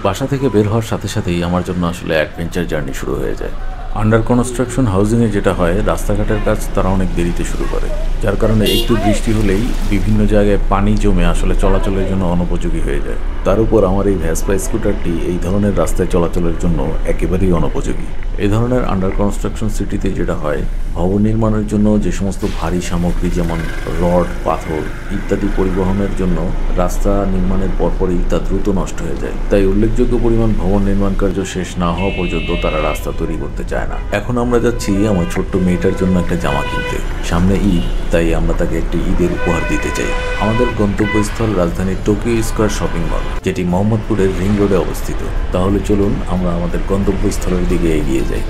বাসা থেকে বের হওয়ার সাথে সাথেই আমার জন্য আসলে অ্যাডভেঞ্চার জার্নি শুরু হয়ে যায়। আন্ডার কনস্ট্রাকশন হাউজিংয়ে যেটা হয়, রাস্তাঘাটের কাজ তারা অনেক দেরিতে শুরু করে, যার কারণে একটু বৃষ্টি হলেই বিভিন্ন জায়গায় পানি জমে আসলে চলাচলের জন্য অনুপযোগী হয়ে যায়। তার উপর আমার এই ভেসপা স্কুটারটি এই ধরনের রাস্তায় চলাচলের জন্য একেবারেই অনুপযোগী। এই ধরনের আন্ডার কনস্ট্রাকশন সিটিতে যেটা হয়, ভবন নির্মাণের জন্য যে সমস্ত ভারী সামগ্রী যেমন রড, পাথর ইত্যাদি পরিবহনের জন্য রাস্তা নির্মাণের পরপরই তা দ্রুত নষ্ট হয়ে যায়। তাই উল্লেখযোগ্য পরিমাণ ভবন নির্মাণ কার্য শেষ না হওয়া পর্যন্ত তারা রাস্তা তৈরি করতে চায় না। এখন আমরা যাচ্ছি আমার ছোট্ট মেয়েটার জন্য একটা জামা কিনতে। সামনে ঈদ, তাই আমরা তাকে একটি ঈদের উপহার দিতে চাই। আমাদের গন্তব্যস্থল রাজধানীর টোকিও স্কয়ার শপিং মল, যেটি মোহাম্মদপুরের রিং রোডে অবস্থিত। তাহলে চলুন আমরা আমাদের গন্তব্যস্থলের দিকে এগিয়ে যাই।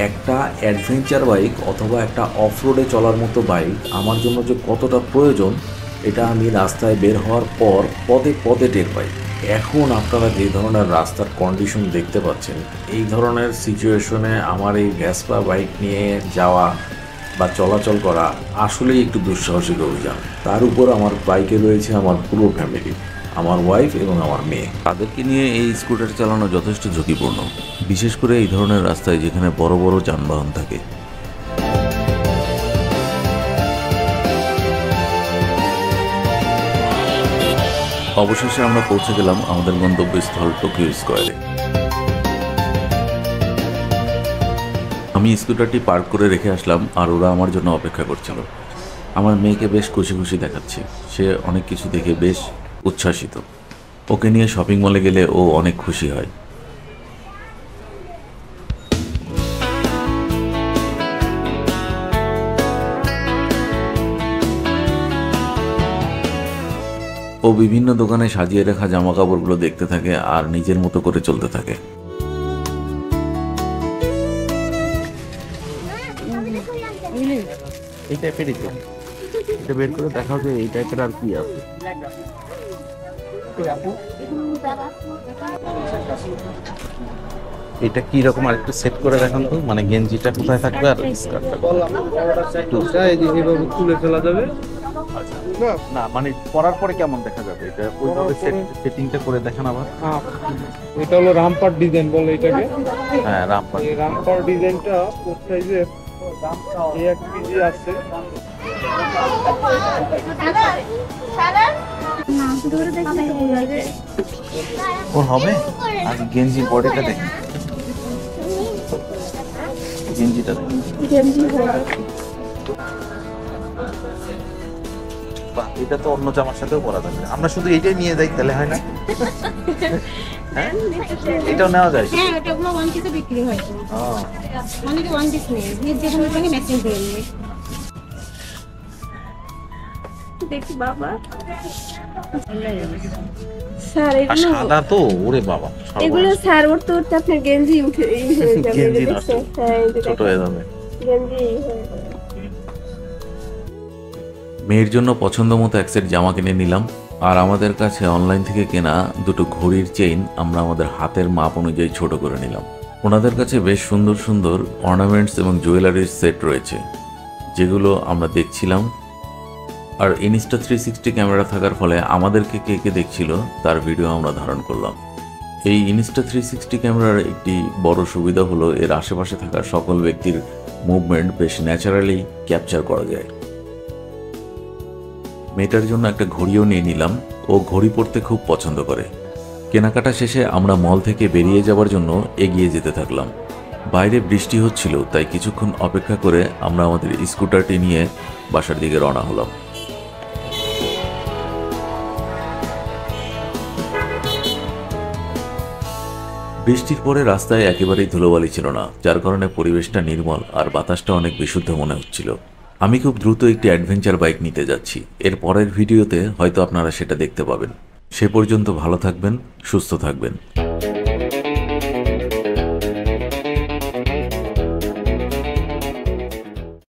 একটা অ্যাডভেঞ্চার বাইক অথবা একটা অফ রোডে চলার মতো বাইক আমার জন্য যে কতটা প্রয়োজন, এটা আমি রাস্তায় বের হওয়ার পর পদে পদে টের পাই। এখন আপনারা যে ধরনের রাস্তার কন্ডিশন দেখতে পাচ্ছেন, এই ধরনের সিচুয়েশনে আমার এই ভেসপা বাইক নিয়ে যাওয়া বা চলাচল করা আসলেই একটু দুঃসাহসিক অভিযান। তার উপর আমার বাইকে রয়েছে আমার পুরো ফ্যামিলি, আমার ওয়াইফ এবং আমার মেয়ে। তাদেরকে নিয়ে এই স্কুটার চালানো যথেষ্ট ঝুঁকিপূর্ণ, বিশেষ করে এই ধরনের রাস্তায় যেখানে বড় বড় যানবাহন থাকে। অবশেষে আমরা পৌঁছে গেলাম আমাদের গন্তব্যস্থল টোকিও স্কয়ারে। আমি স্কুটারটি পার্ক করে রেখে আসলাম আর ওরা আমার জন্য অপেক্ষা করছিল। আমার মেয়েকে বেশ খুশি খুশি দেখাচ্ছে, সে অনেক কিছু দেখে বেশ উচ্ছ্বাসিত। ওকে নিয়ে শপিং মলে গেলে ও অনেক খুশি হয়। ও বিভিন্ন দোকানে সাজিয়ে রাখা জামা কাপড়গুলো দেখতে থাকে আর নিজের মতো করে চলতে থাকে। এই টাইপেরই তো, এটা বের করে দেখাও যে এই টাইপের আর কি আছে। এটা কি রকম আর একটু সেট করে দেখান তো, মানে গেঞ্জিটা কোথায় থাকবে আর স্কার্টটা তুলে ফেলা যাবে না, মানে পরার পরে কেমন দেখা যাবে এটা ওইভাবে সেটিংটা করে দেখান আবার। এটা হলো রামপার ডিজাইন বলে এটাকে। হ্যাঁ, রামপার। এই রামপার ডিজাইনটা কোট সাইজে এই এক কেজি আছে। ওর হবে। আর গেঞ্জি বডিটা দেখি, গেঞ্জিটা দেখি। এটা তো অন্য জামার সাথেও পরা যাবে। আমরা শুধু এইটাই নিয়ে যাই তাহলে হয় না? হ্যাঁ, এটাও নেওয়া যায়। হ্যাঁ, এটা পুরো ওয়ান পিসে বিক্রি হয়। মানে কি ওয়ান পিস নেই, যে কোনো সঙ্গে ম্যাচিং করে নিয়ে। দেখি বাবা, স্যার এগুলো সাদা তো, ওরে বাবা, এগুলো স্যার ওর তো আপনার গেঞ্জি উঠে গেঞ্জি নষ্ট, ছোট হয়ে যাবে গেঞ্জি। মেয়ের জন্য পছন্দ মতো এক সেট জামা কিনে নিলাম। আর আমাদের কাছে অনলাইন থেকে কেনা দুটো ঘড়ির চেইন আমরা আমাদের হাতের মাপ অনুযায়ী ছোট করে নিলাম। ওনাদের কাছে বেশ সুন্দর সুন্দর অর্নামেন্টস এবং জুয়েলারির সেট রয়েছে, যেগুলো আমরা দেখছিলাম। আর ইনস্টা 360 ক্যামেরা থাকার ফলে আমাদেরকে কে কে দেখছিল তার ভিডিও আমরা ধারণ করলাম। এই ইনস্টা 360 ক্যামেরার একটি বড় সুবিধা হলো এর আশেপাশে থাকা সকল ব্যক্তির মুভমেন্ট বেশ ন্যাচারালি ক্যাপচার করা যায়। মেয়েটার জন্য একটা ঘড়িও নিয়ে নিলাম, ও ঘড়ি পরতে খুব পছন্দ করে। কেনাকাটা শেষে আমরা মল থেকে বেরিয়ে যাওয়ার জন্য এগিয়ে যেতে থাকলাম। বাইরে বৃষ্টি হচ্ছিল, তাই কিছুক্ষণ অপেক্ষা করে আমরা আমাদের স্কুটারটি নিয়ে বাসার দিকে রওনা হলাম। বৃষ্টির পরে রাস্তায় একেবারেই ধুলোবালি ছিল না, যার কারণে পরিবেশটা নির্মল আর বাতাসটা অনেক বিশুদ্ধ মনে হচ্ছিল। আমি খুব দ্রুত একটি অ্যাডভেঞ্চার বাইক নিতে যাচ্ছি। এর পরের ভিডিওতে হয়তো আপনারা সেটা দেখতে পাবেন। সে পর্যন্ত ভালো থাকবেন, সুস্থ থাকবেন।